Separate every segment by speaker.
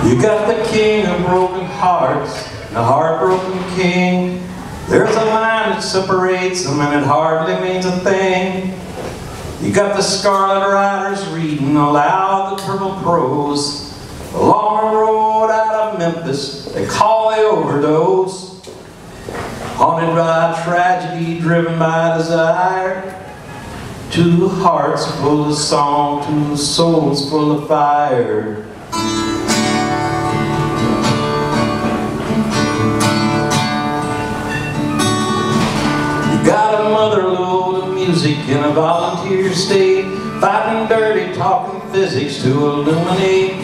Speaker 1: You got the king of broken hearts, and a heartbroken king. There's a line that separates them, and it hardly means a thing. You got the scarlet riders reading aloud the purple prose. Along the road out of Memphis, they call the overdose. Haunted by tragedy, driven by desire. Two hearts full of song, two souls full of fire. Got a mother load of music in a volunteer state, fighting dirty, talking physics to illuminate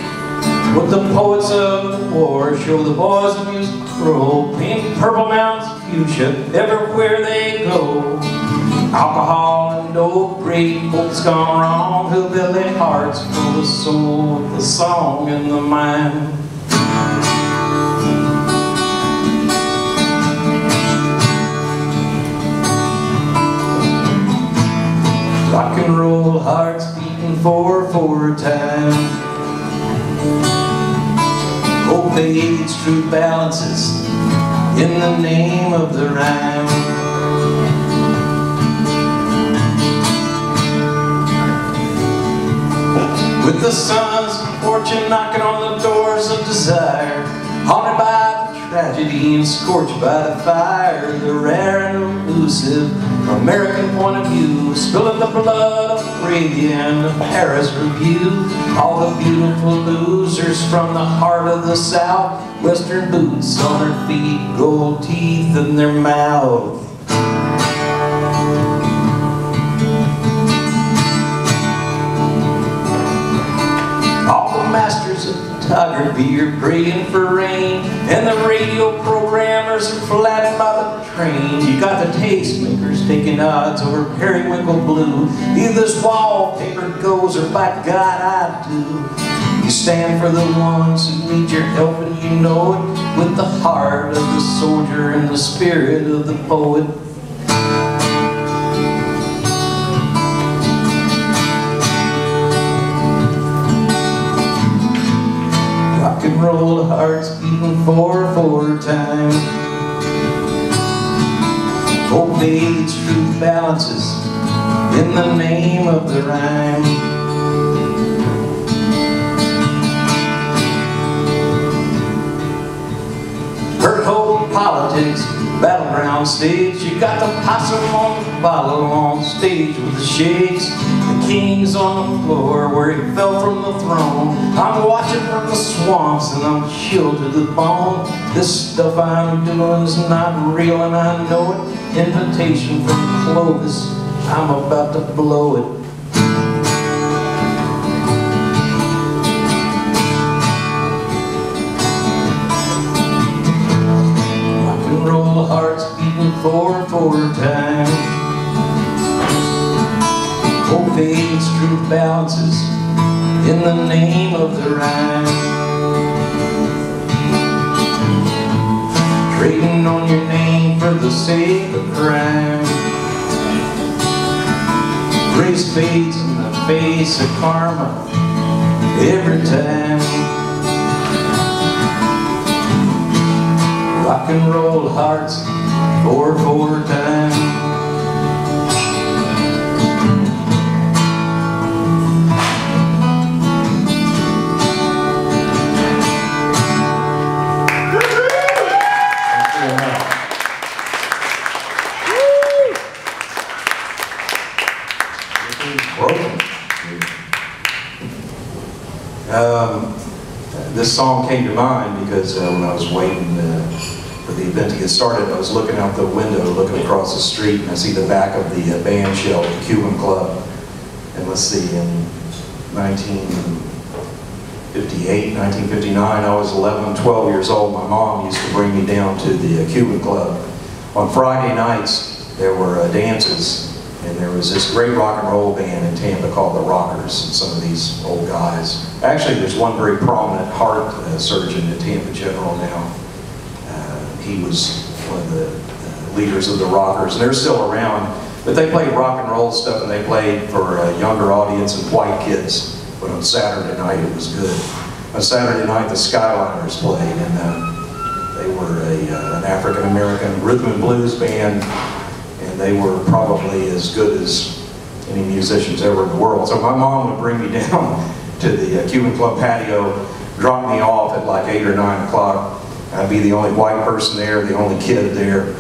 Speaker 1: what the poets of the war show the boys of music grow, paint purple mountains of fuchsia everywhere they go. Alcohol and dope, great folks gone wrong, hillbilly hearts full of soul, the song in the mind. Rock and roll hearts beating 4/4 time. Hope aids true balances in the name of the rhyme. With the sons of fortune knocking on the doors of desire, haunted by the tragedy and scorched by the fire, the rare and elusive American point of view, spilling the blood of Arabia and the Paris Review. All the beautiful losers from the heart of the South, western boots on their feet, gold teeth in their mouth. All the masters of photography are praying for rain, and the radio programmers are flattened by the train. You got the tastemakers taking odds over periwinkle blue. Either this wallpaper goes, or by God I do. You stand for the ones who need your help, and you know it, with the heart of the soldier and the spirit of the poet. Rock and roll hearts beating 4/4 time. Hope aids truth balances in the name of the rhyme. Hurt hope politics, battleground stage. You got the possum on the bottle on stage with the shakes. The king's on the floor where he fell from the throne. I'm watching from the swamps and I'm chilled to the bone. This stuff I'm doing is not real and I know it. Invitation from Clovis, I'm about to blow it. Rock and roll hearts beating 4/4 time. Hope aids truth balances in the name of the rhyme. Trading on your name for the sake of crime. Grace fades in the face of karma every time. Rock and roll hearts 4/4 time. This song came to mind because when I was waiting for the event to get started, I was looking out the window, looking across the street, and I see the back of the band shell at the Cuban Club. And let's see, in 1958, 1959, I was 11, 12 years old. My mom used to bring me down to the Cuban Club. On Friday nights, there were dances. And there was this great rock and roll band in Tampa called the Rockers, and some of these old guys. Actually, there's one very prominent heart surgeon at Tampa General now. He was one of the leaders of the Rockers, and they're still around. But they played rock and roll stuff, and they played for a younger audience and white kids. But on Saturday night, it was good. a Saturday night the Skyliners played, and they were an African-American rhythm and blues band, and they were probably as good as any musicians ever in the world. So my mom would bring me down to the Cuban Club patio, drop me off at like 8 or 9 o'clock. I'd be the only white person there, the only kid there.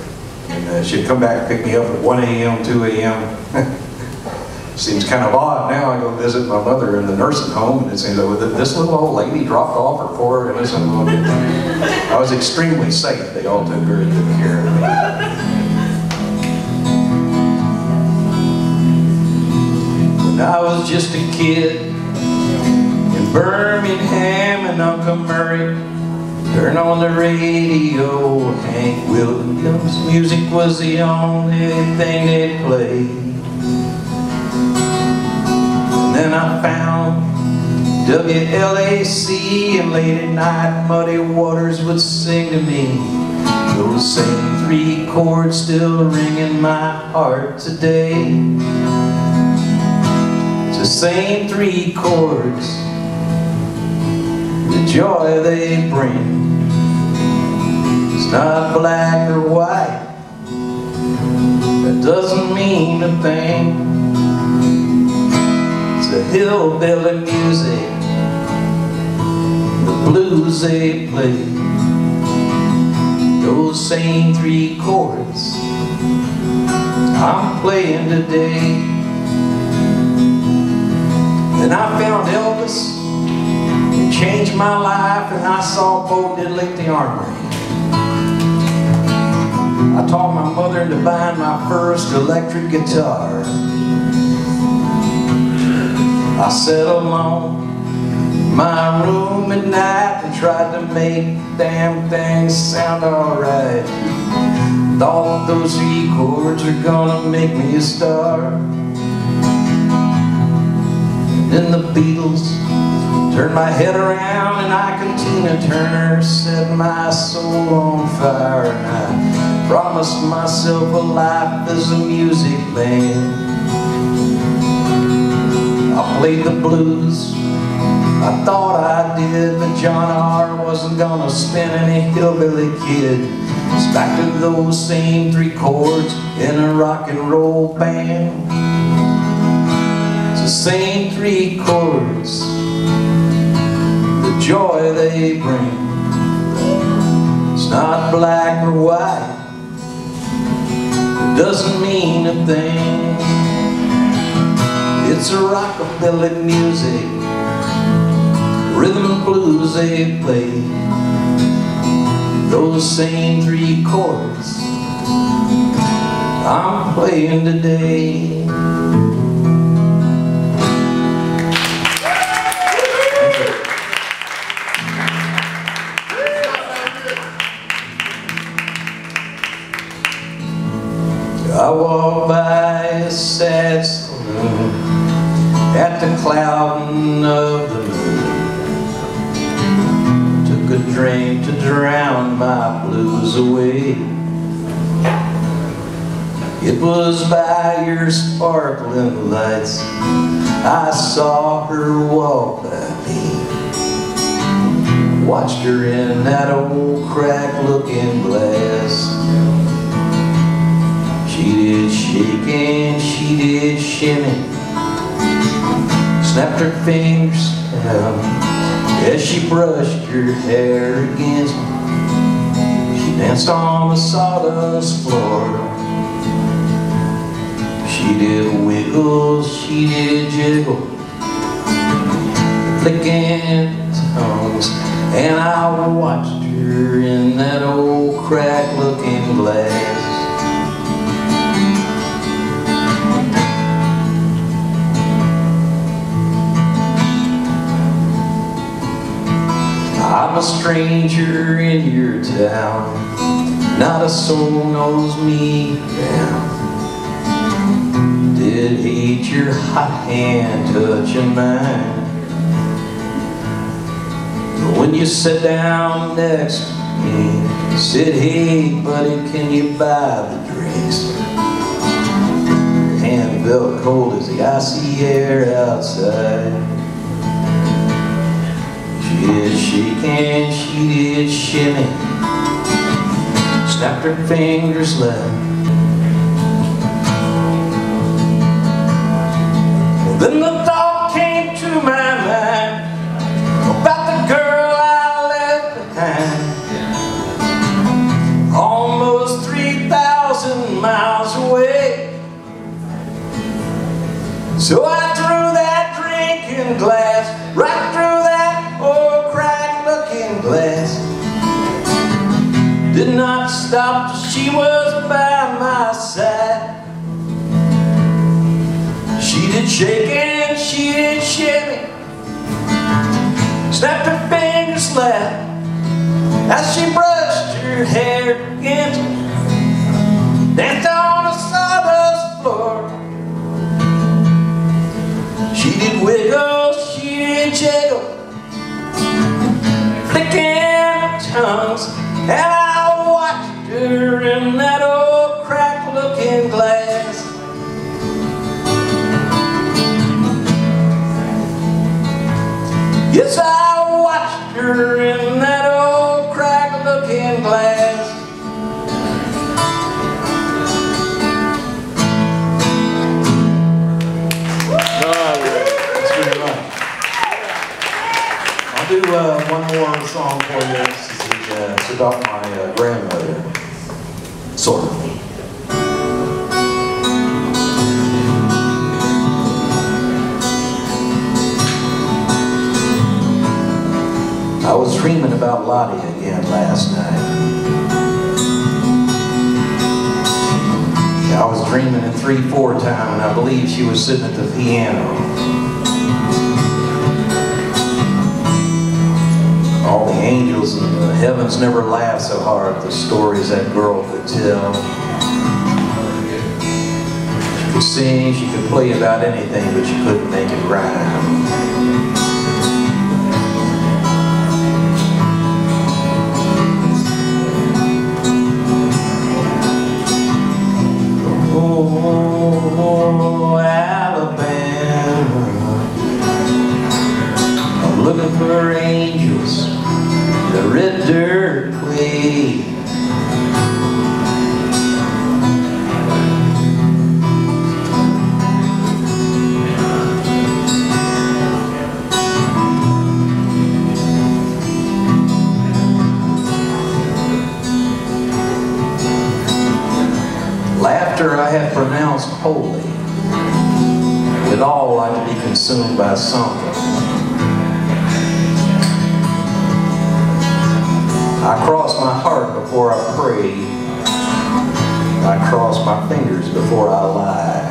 Speaker 1: And she'd come back and pick me up at 1 a.m., 2 a.m. Seems kind of odd now. I go visit my mother in the nursing home, and it seems like this little old lady dropped off her for her. I was extremely safe. They all took very good care of me. When I was just a kid in Birmingham, and Uncle Murray turned on the radio. Hank Williams' music was the only thing they'd play. Then I found WLAC, and late at night Muddy Waters would sing to me. Those same 3 chords still ring in my heart today. It's the same 3 chords, the joy they bring. It's not black or white, that doesn't mean a thing. The hillbilly music, the blues they play, those same 3 chords I'm playing today. Then I found Elvis, it changed my life, and I saw Bo Diddley at the Armory. I taught my mother into buying my first electric guitar. I sat alone in my room at night and tried to make damn things sound alright. Thought those 3 chords are gonna make me a star. And then the Beatles turned my head around, and I and Tina Turner set my soul on fire. And I promised myself a life as a music man. I played the blues, I thought I did, but John R. wasn't gonna spin any hillbilly kid. It's back to those same 3 chords in a rock and roll band. It's the same 3 chords, the joy they bring. It's not black or white, it doesn't mean a thing. It's a rockabilly music, rhythm and blues they play. Those same 3 chords I'm playing today. I walked by a sad saloon at the clouding of the moon. Took a drink to drown my blues away. It was by your sparkling lights I saw her walk by me. Watched her in that old crack-looking glass. She did shake and she did shimmy, snapped her fingers down as she brushed her hair against me. She danced on the sawdust floor. She did wiggles, she did jiggle, flicking tongues, and I watched her in that old crack-looking glass. I'm a stranger in your town, not a soul knows me now. Did hate your hot hand touching mine. But when you sat down next to me, you said, "Hey buddy, can you buy the drinks?" Your hand felt cold as the icy air outside. She did shake and she did shimmy, snapped her fingers left. Then the thought came to my mind about the girl I left behind, almost 3,000 miles away. So I threw that drinking glass right through that old cracked-looking glass. Did not stop till she was by my side. She did shake and she did shimmy, snapped her fingers loud as she brushed her hair against me, danced on the sawdust floor. She did wiggle, she did jiggle, flicking her tongues, and I watched her in that old cracked-looking glass. Yes, I watched her in that old cracked-looking glass.
Speaker 2: Thanks very much.
Speaker 1: I'll do one more song for you. This is about my grandmother, sort of. I was dreaming about Lottie again last night. I was dreaming in 3/4 time, and I believe she was sitting at the piano. All the angels in the heavens never laughed so hard at the stories that girl could tell. She could sing, she could play about anything, but she couldn't make it rhyme. Oh, Alabama, I'm looking for angels, the red dirt queen. Laughter I have pronounced holy, it all like to be consumed by something. I cross my heart before I pray, I cross my fingers before I lie.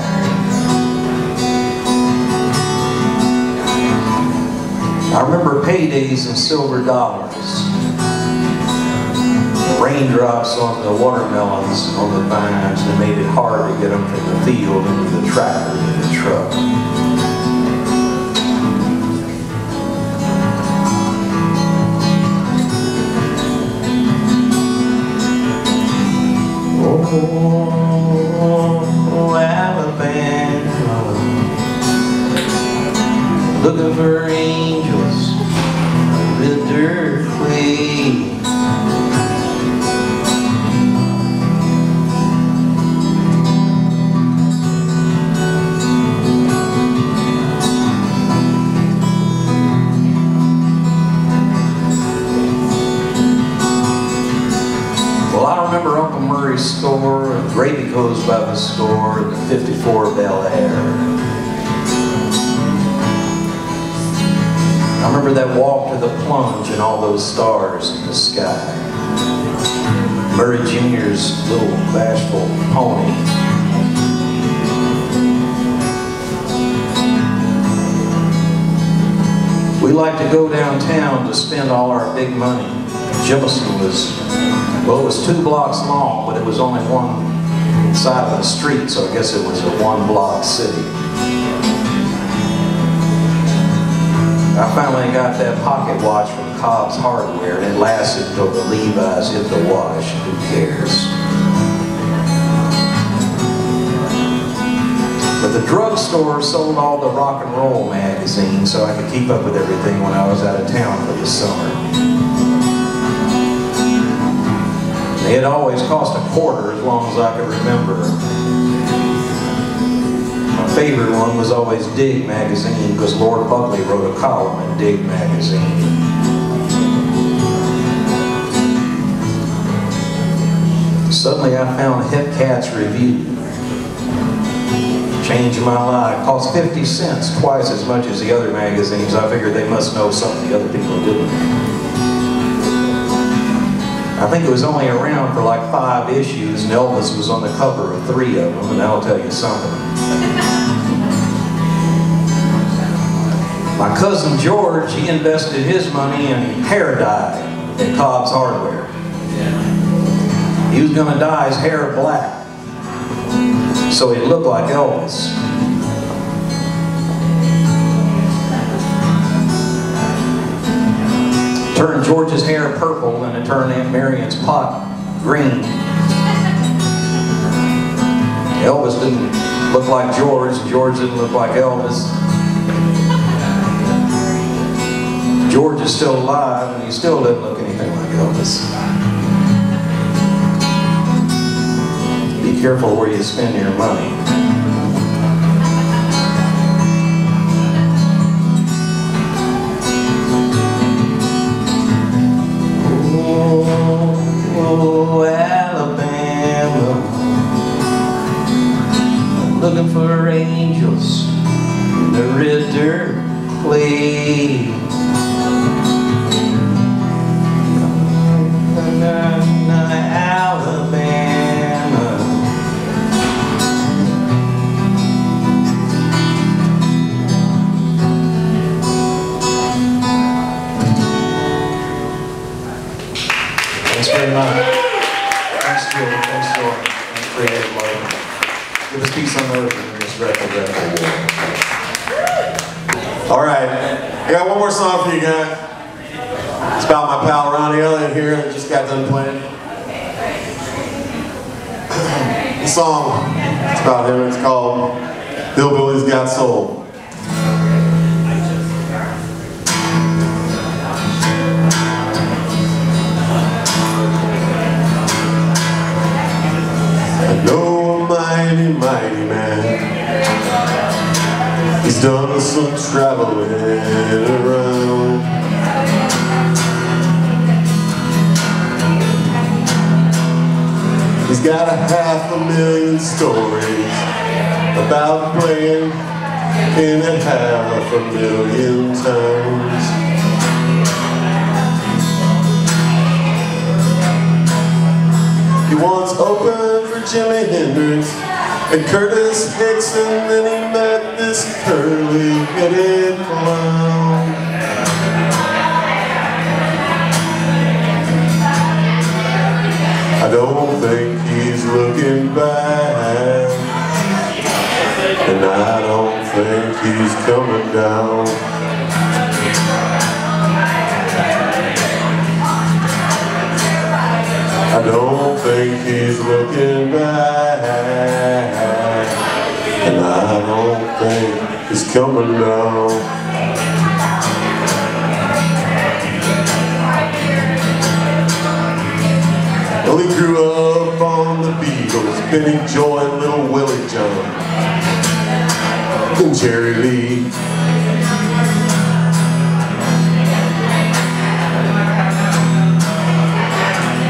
Speaker 1: I remember paydays and silver dollars, raindrops on the watermelons on the vines that made it hard to get them from the field into the tractor and the truck. Oh, Alabama, looking for angels, the dirt queen. Well, I remember Uncle Murray's store, and gravy goes by the store, and the 54 Bel Air. I remember that walk to the plunge and all those stars in the sky. Murray Jr.'s little bashful pony. We like to go downtown to spend all our big money. Jefferson was, well, it was 2 blocks long, but it was only one side of the street, so I guess it was a 1-block city. I finally got that pocket watch from Cobb's Hardware, and it lasted until the Levi's hit the wash. Who cares? But the drugstore sold all the rock and roll magazines so I could keep up with everything when I was out of town for the summer. They had always cost $0.25 as long as I could remember. My favorite one was always Dig magazine because Lord Buckley wrote a column in Dig magazine. Suddenly I found Hip Cat's Review. Changed my life. Cost 50 cents, twice as much as the other magazines. I figured they must know something the other people didn't. I think it was only around for like 5 issues, and Elvis was on the cover of 3 of them, and that'll tell you something. My cousin George, he invested his money in hair dye at Cobb's Hardware. He was going to dye his hair black so he'd look like Elvis. Turned George's hair purple and it turned Aunt Marion's pot green. Elvis didn't look like George, George didn't look like Elvis. George is still alive and he still didn't look anything like Elvis. Be careful where you spend your money. Oh, Alabama, I'm looking for angels in the red dirt clay. Alabama. Thanks very much. Thanks, Julie. Thanks, Joy. Thanks, Creative Love. Give us peace on earth and this record.
Speaker 2: All right. I got one more song for you guys. It's about my pal Ronny Elliot here that just got done playing. The song, it's about him, it's called Hillbilly's Got Soul. I know a mighty, mighty man. He's done some traveling around. He's got 500,000 stories about playing in 500,000 towns. He once opened for Jimi Hendrix and Curtis Hickson, then he met this curly-headed clown. I don't think he's looking back, and I don't think he's coming down. I don't think he's looking back, and I don't think he's coming down. Well, he grew up on the Beatles, Benny Joy and Little Willie John, and Jerry Lee.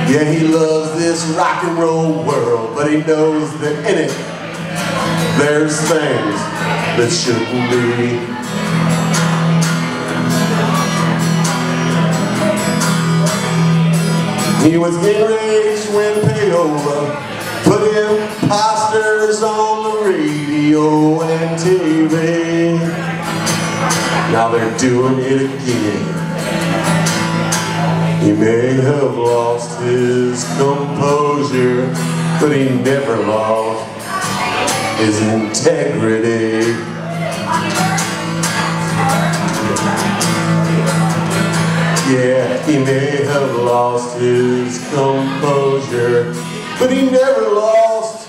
Speaker 2: Yeah, he loves this rock and roll world, but he knows that in it, there's things that shouldn't be. He was enraged when payola put imposters on the radio and TV. Now they're doing it again. He may have lost his composure, but he never lost his integrity. Yeah, he may have lost his composure, but he never lost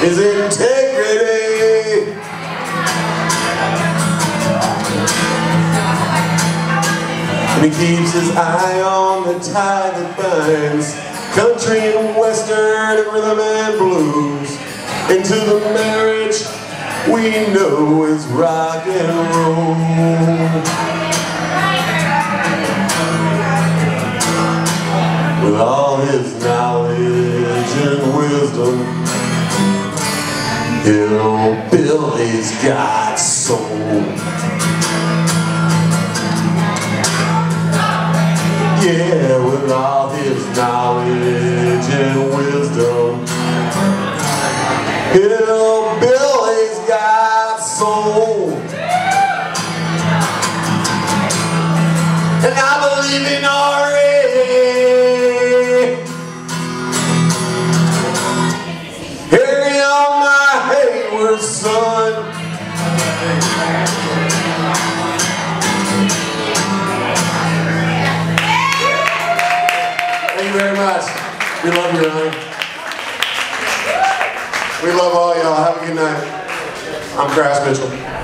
Speaker 2: his integrity. And he keeps his eye on the tie that binds country and western and rhythm and blues into the marriage we know is rock and roll. With all his knowledge and wisdom, Hillbilly's got soul. Yeah, with all his knowledge and wisdom, Hillbilly's got soul. And I believe in R.A. Harry on my Hayward son. Thank you very much. We love you, Ronny. We love all y'all. Have a good night. I'm Crash Mitchell.